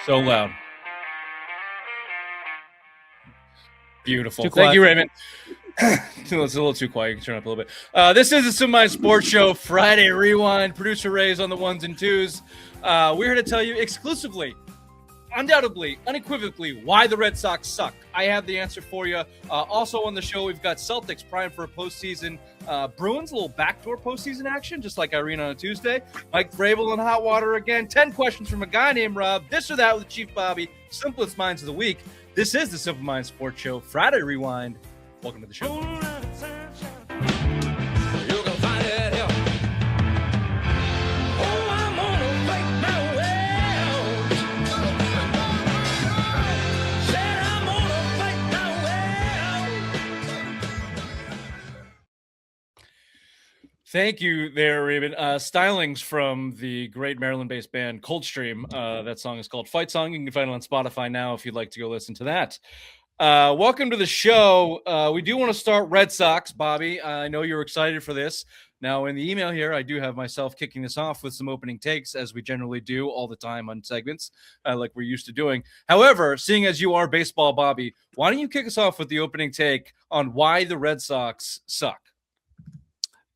So loud. Beautiful. Too Thank quiet. you, Raymond. It's a little too quiet. You can turn up a little bit. This is the Semi Sports Show Friday Rewind. Producer Ray's on the ones and twos. We're here to tell you exclusively, undoubtedly, unequivocally, why the Red Sox suck. I have the answer for you. Also on the show, we've got Celtics primed for a postseason. Bruins, a little backdoor postseason action, just like Irene on a Tuesday. Mike Vrabel in hot water again. 10 questions from a guy named Rob. This or that with Chief Bobby. Simplest minds of the week. This is the Simple Minds Sports Show Friday Rewind. Welcome to the show. Thank you there, Raven. Stylings from the great Maryland-based band Coldstream. That song is called Fight Song. You can find it on Spotify now if you'd like to go listen to that. Welcome to the show. We do want to start Red Sox, Bobby. I know you're excited for this. Now, in the email here, I do have myself kicking this off with some opening takes, as we generally do all the time on segments, like we're used to doing. However, seeing as you are baseball, Bobby, why don't you kick us off with the opening take on why the Red Sox suck?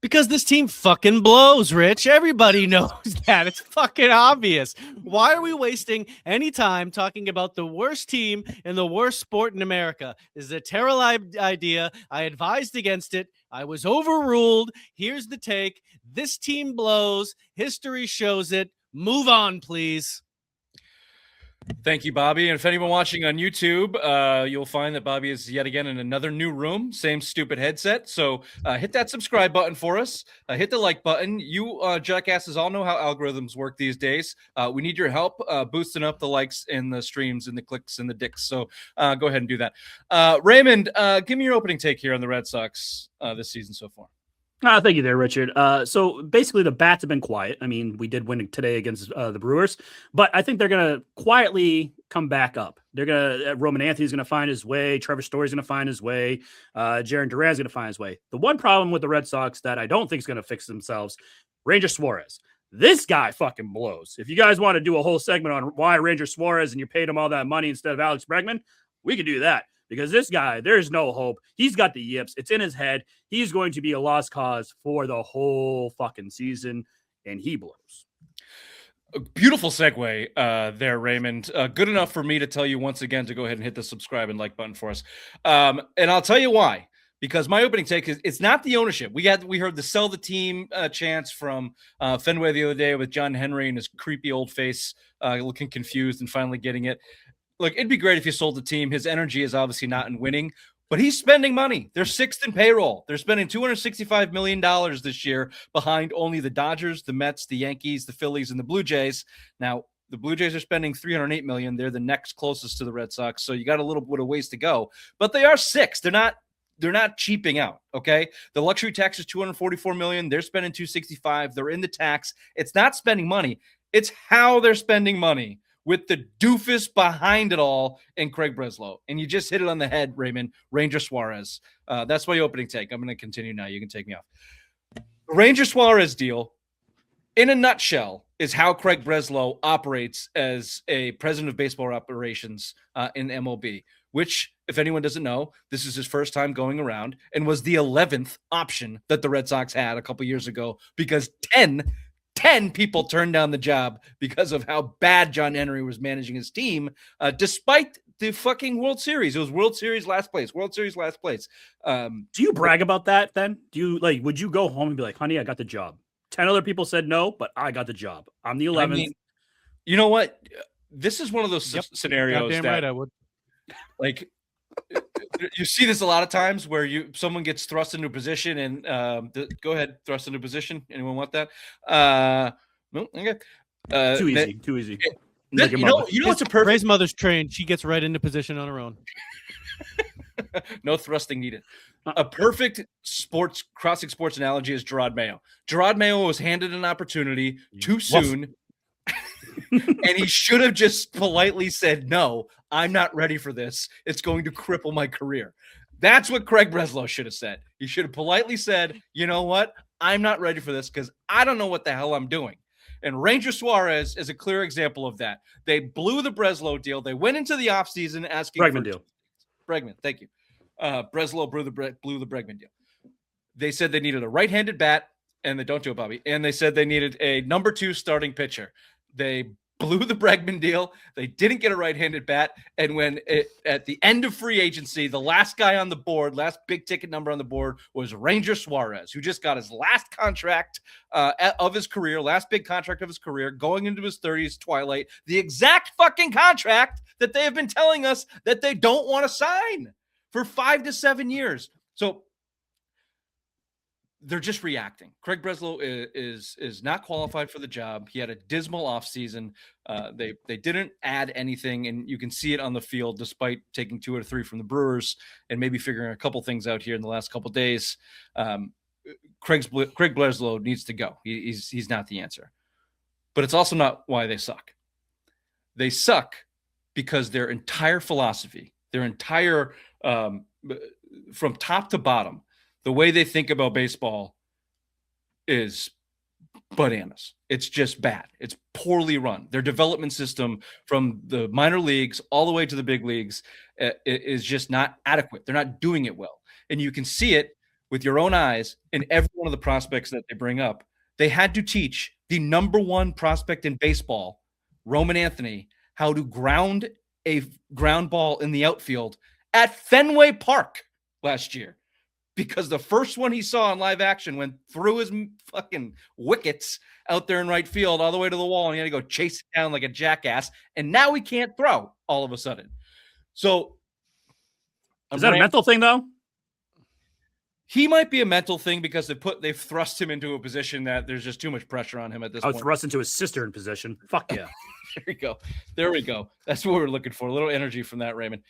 Because this team fucking blows, Rich. Everybody knows that. It's fucking obvious. Why are we wasting any time talking about the worst team in the worst sport in America? This is a terrible idea. I advised against it. I was overruled. Here's the take. This team blows. History shows it. Move on, please. Thank you, Bobby. And if anyone watching on YouTube, you'll find that Bobby is yet again in another new room, same stupid headset. So hit that subscribe button for us. Hit the like button. You jackasses all know how algorithms work these days. We need your help boosting up the likes and the streams and the clicks and the dicks. So go ahead and do that. Raymond, give me your opening take here on the Red Sox this season so far. Thank you there, Richard. So basically the bats have been quiet. I mean, we did win today against the Brewers, but I think they're going to quietly come back up. They're going to, Roman Anthony's going to find his way. Trevor Story's going to find his way. Jaron Duran's going to find his way. The one problem with the Red Sox that I don't think is going to fix themselves, Ranger Suarez. This guy fucking blows. If you guys want to do a whole segment on why Ranger Suarez and you paid him all that money instead of Alex Bregman, we could do that. Because this guy, there's no hope. He's got the yips. It's in his head. He's going to be a lost cause for the whole fucking season, and he blows. A beautiful segue there, Raymond. Good enough for me to tell you once again to go ahead and hit the subscribe and like button for us. And I'll tell you why. Because my opening take is it's not the ownership. We heard the sell the team chants from Fenway the other day with John Henry and his creepy old face looking confused and finally getting it. Look, it'd be great if you sold the team. His energy is obviously not in winning, but he's spending money. They're sixth in payroll. They're spending $265 million this year behind only the Dodgers, the Mets, the Yankees, the Phillies, and the Blue Jays. Now, the Blue Jays are spending $308 million. They're the next closest to the Red Sox, so you got a little bit of ways to go. But they are sixth. They're not cheaping out, okay? The luxury tax is $244 million. They're spending $265. They're in the tax. It's not spending money. It's how they're spending money, with the doofus behind it all and Craig Breslow. And you just hit it on the head, Raymond. Ranger Suarez. That's my opening take. I'm going to continue now. You can take me off. Ranger Suarez deal, in a nutshell, is how Craig Breslow operates as a president of baseball operations in MLB, which, if anyone doesn't know, this is his first time going around and was the 11th option that the Red Sox had a couple years ago because 10 people turned down the job because of how bad John Henry was managing his team, despite the fucking World Series. It was World Series last place. Do you brag about that then? Would you go home and be like, honey, I got the job? 10 other people said no, but I got the job. I'm the 11th. I mean, you know what? This is one of those scenarios Goddamn that, right I would. Like, you see this a lot of times where someone gets thrust into a position and go ahead, thrust into a position. Anyone want that? No, okay. Too easy. You know what's a perfect. Ray's mother's trained. She gets right into position on her own. No thrusting needed. A perfect crossing sports analogy is Gerard Mayo. Gerard Mayo was handed an opportunity too soon. And he should have just politely said, no, I'm not ready for this. It's going to cripple my career. That's what Craig Breslow should have said. He should have politely said, you know what? I'm not ready for this because I don't know what the hell I'm doing. And Ranger Suarez is a clear example of that. They blew the Breslow deal. They went into the offseason asking Bregman deal. Bregman, thank you. Breslow blew the Bregman deal. They said they needed a right-handed bat, and they don't do it, Bobby. And they said they needed a number 2 starting pitcher. They blew the Bregman deal. They didn't get a right-handed bat. And at the end of free agency, the last guy on the board, last big ticket number on the board was Ranger Suarez, who just got his last contract of his career, last big contract of his career, going into his 30s twilight, the exact fucking contract that they have been telling us that they don't want to sign for 5 to 7 years. So they're just reacting. Craig Breslow is not qualified for the job. He had a dismal offseason. They didn't add anything, and you can see it on the field despite taking 2 out of 3 from the Brewers and maybe figuring a couple things out here in the last couple of days. Craig Breslow needs to go. He's not the answer. But it's also not why they suck. They suck because their entire philosophy, their entire from top to bottom, the way they think about baseball is bananas. It's just bad. It's poorly run. Their development system from the minor leagues all the way to the big leagues is just not adequate. They're not doing it well. And you can see it with your own eyes in every one of the prospects that they bring up. They had to teach the number 1 prospect in baseball, Roman Anthony, how to ground a ground ball in the outfield at Fenway Park last year. Because the first one he saw in live action went through his fucking wickets out there in right field all the way to the wall, and he had to go chase it down like a jackass. And now he can't throw all of a sudden. So is that a mental thing, though? He might be a mental thing because they've thrust him into a position that there's just too much pressure on him at this point. Thrust into his cistern position. Fuck yeah. There we go. That's what we're looking for. A little energy from that, Raymond.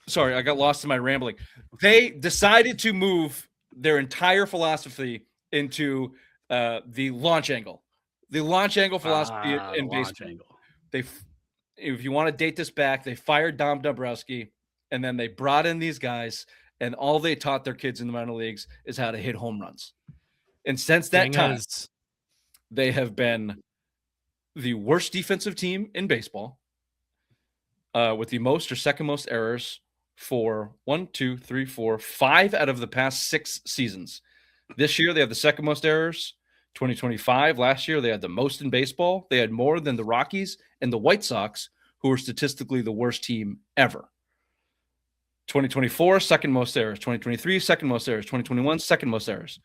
Sorry, I got lost in my rambling. They decided to move their entire philosophy into the launch angle. The launch angle philosophy in baseball. If you want to date this back, they fired Dom Dombrowski, and then they brought in these guys, and all they taught their kids in the minor leagues is how to hit home runs. And since that time, they have been the worst defensive team in baseball, with the most or second most errors for 5 out of the past 6 seasons. This year, they have the second most errors. 2025, last year, they had the most in baseball. They had more than the Rockies and the White Sox, who are statistically the worst team ever. 2024, second most errors. 2023, second most errors. 2021, second most errors.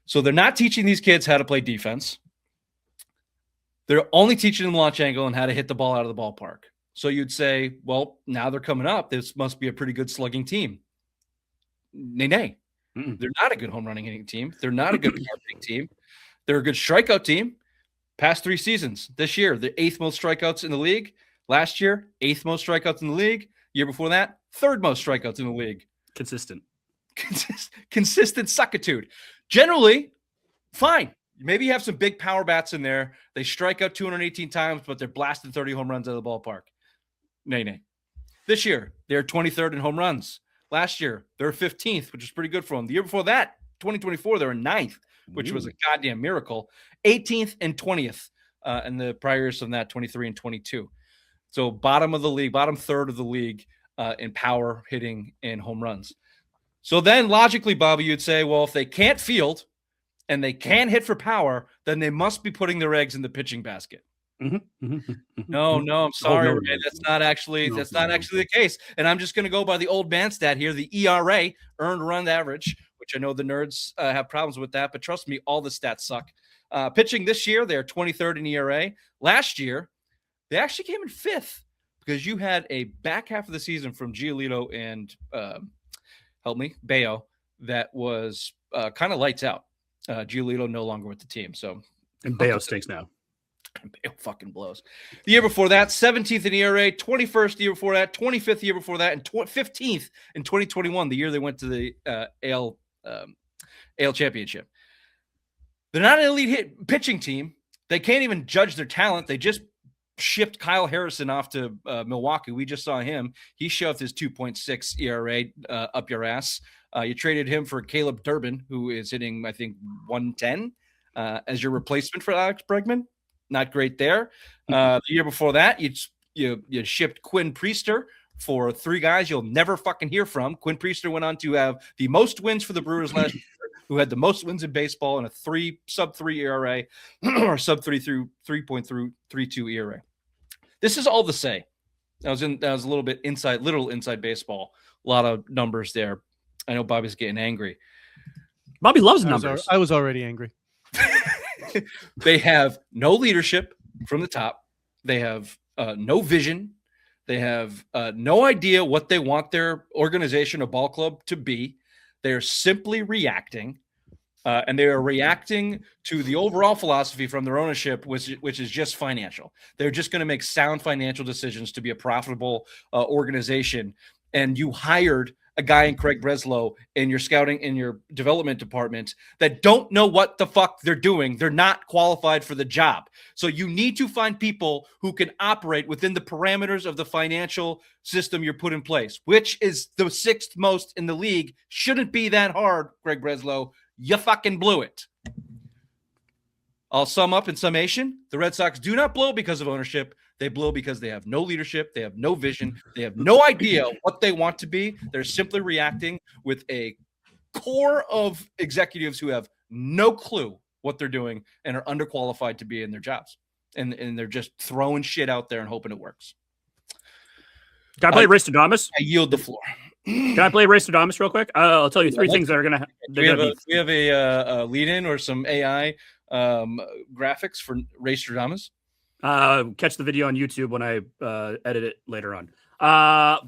So they're not teaching these kids how to play defense. They're only teaching them launch angle and how to hit the ball out of the ballpark. So you'd say, well, now they're coming up. This must be a pretty good slugging team. Nay. They're not a good home running hitting team. They're not a good power hitting team. They're a good strikeout team. Past 3 seasons. This year, the 8th most strikeouts in the league. Last year, 8th most strikeouts in the league. Year before that, 3rd most strikeouts in the league. Consistent suckitude. Generally, fine. Maybe you have some big power bats in there. They strike out 218 times, but they're blasting 30 home runs out of the ballpark. Nay. This year, they're 23rd in home runs. Last year, they're 15th, which is pretty good for them. The year before that, 2024, they were 9th, which was a goddamn miracle. 18th and 20th. And the prior years from that, 23 and 22. So bottom of the league, bottom third of the league in power, hitting, and home runs. So then logically, Bobby, you'd say, well, if they can't field and they can hit for power, then they must be putting their eggs in the pitching basket. No, I'm sorry, Ray. That's not actually the case. And I'm just going to go by the old man stat here, the ERA, earned run average, which I know the nerds have problems with that, but trust me, all the stats suck. Pitching this year, they're 23rd in ERA. Last year, they actually came in 5th because you had a back half of the season from Giolito and Bayo that was kind of lights out. Giolito no longer with the team, and Bayo stinks now. Bayo fucking blows. The year before that, 17th in ERA, 21st the year before that, 25th the year before that, and 15th in 2021, the year they went to the AL championship. They're not an elite pitching team. They can't even judge their talent. They just shipped Kyle Harrison off to Milwaukee. We just saw him. He shoved his 2.6 ERA up your ass. You traded him for Caleb Durbin, who is hitting, I think, 110 as your replacement for Alex Bregman. Not great there. The year before that, you shipped Quinn Priester for 3 guys you'll never fucking hear from. Quinn Priester went on to have the most wins for the Brewers last year, who had the most wins in baseball and a sub-3 ERA or sub-3 through 3.32 ERA. This is all to say. That was a little bit inside baseball. A lot of numbers there. I know Bobby's getting angry. Bobby loves numbers. I was already angry. They have no leadership from the top. They have no vision. They have no idea what they want their organization or ball club to be. They are simply reacting, and they are reacting to the overall philosophy from their ownership, which is just financial. They're just going to make sound financial decisions to be a profitable organization. And you hired a guy in Craig Breslow in your scouting, in your development department that don't know what the fuck they're doing. They're not qualified for the job. So you need to find people who can operate within the parameters of the financial system you're put in place, which is the 6th most in the league. Shouldn't be that hard, Craig Breslow. You fucking blew it. I'll sum up in summation. The Red Sox do not blow because of ownership. They blow because they have no leadership. They have no vision. They have no idea what they want to be. They're simply reacting with a core of executives who have no clue what they're doing and are underqualified to be in their jobs. And they're just throwing shit out there and hoping it works. Can I play Rastradamus? I yield the floor. Can I play Rastradamus real quick? I'll tell you 3 things that are going to we have a lead-in or some AI graphics for Rastradamus. Catch the video on YouTube when I edit it later on.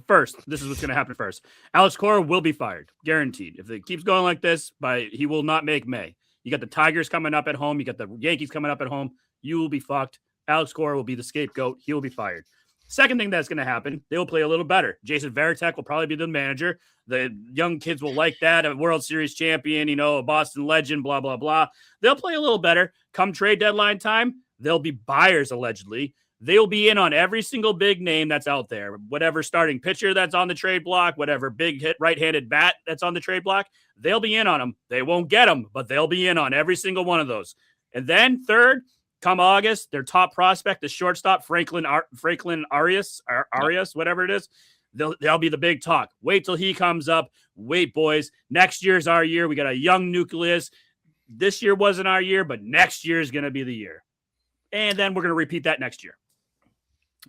First, this is what's going to happen first. Alex Cora will be fired, guaranteed. If it keeps going like this, he will not make May. You got the Tigers coming up at home. You got the Yankees coming up at home. You will be fucked. Alex Cora will be the scapegoat. He will be fired. Second thing that's going to happen, they will play a little better. Jason Varitek will probably be the manager. The young kids will like that. A World Series champion, a Boston legend, blah, blah, blah. They'll play a little better. Come trade deadline time, they'll be buyers, allegedly. They'll be in on every single big name that's out there. Whatever starting pitcher that's on the trade block, whatever big hit right-handed bat that's on the trade block, they'll be in on them. They won't get them, but they'll be in on every single one of those. And then third, come August, their top prospect, the shortstop, Franklin Arias, whatever it is, they'll be the big talk. Wait till he comes up. Wait, boys. Next year's our year. We got a young nucleus. This year wasn't our year, but next year is going to be the year. And then we're going to repeat that next year.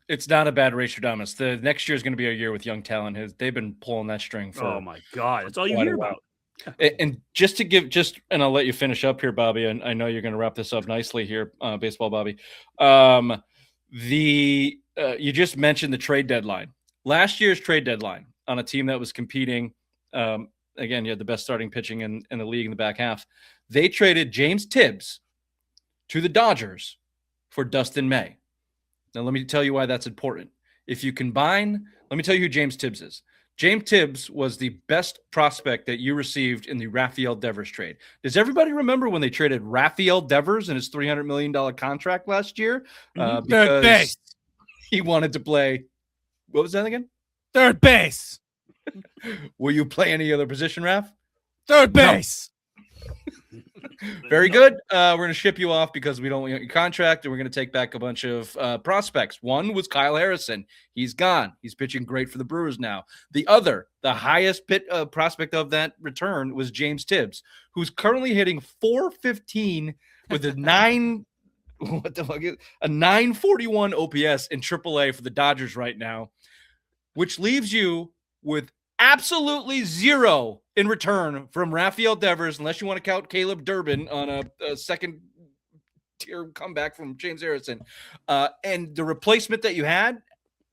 It's not a bad Rastradamus. The next year is going to be a year with young talent. They've been pulling that string for. Oh my God, that's all you hear about. And and I'll let you finish up here, Bobby. And I know you're going to wrap this up nicely here, baseball, Bobby. You just mentioned the trade deadline. Last year's trade deadline on a team that was competing. Again, you had the best starting pitching in the league in the back half. They traded James Tibbs to the Dodgers for Dustin May. Now, let me tell you why that's important. If you combine, let me tell you who James Tibbs is. James Tibbs was the best prospect that you received in the Rafael Devers trade. Does everybody remember when they traded Rafael Devers and his $300 million contract last year? Third base. He wanted to play. What was that again? Third base. Will you play any other position, Raf? Third base. Very good. We're going to ship you off because we don't want your contract, and we're going to take back a bunch of prospects. One was Kyle Harrison. He's gone. He's pitching great for the Brewers now. The highest prospect of that return was James Tibbs, who's currently hitting .415 with a 941 OPS in AAA for the Dodgers right now, which leaves you with absolutely zero in return from Rafael Devers, unless you want to count Caleb Durbin on a second tier comeback from James Harrison. And the replacement that you had,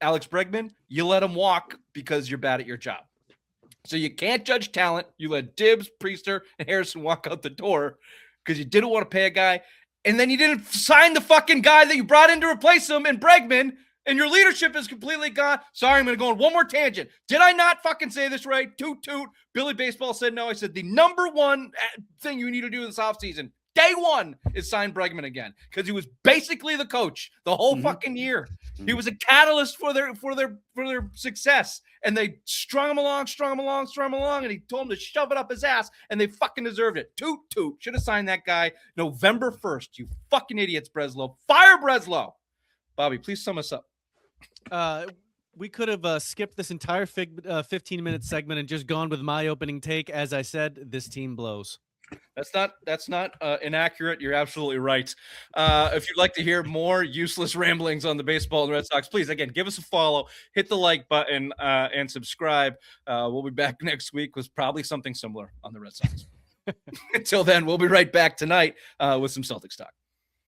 Alex Bregman, you let him walk because you're bad at your job. So you can't judge talent. You let Tibbs, Priester, and Harrison walk out the door because you didn't want to pay a guy. And then you didn't sign the fucking guy that you brought in to replace him in Bregman. And your leadership is completely gone. Sorry, I'm going to go on one more tangent. Did I not fucking say this right? Toot, toot. Billy Baseball said no. I said the number one thing you need to do this offseason, day one is sign Bregman again because he was basically the coach the whole fucking year. He was a catalyst for their success, and they strung him along, and he told him to shove it up his ass, and they fucking deserved it. Toot should have signed that guy November 1st. You fucking idiots, Breslow. Fire Breslow. Bobby, please sum us up. We could have skipped this entire 15-minute segment and just gone with my opening take. As I said, this team blows. That's not inaccurate. You're absolutely right. If you'd like to hear more useless ramblings on the baseball and Red Sox, please, again, give us a follow, hit the like button, and subscribe. We'll be back next week with probably something similar on the Red Sox. Until then, we'll be right back tonight with some Celtics talk.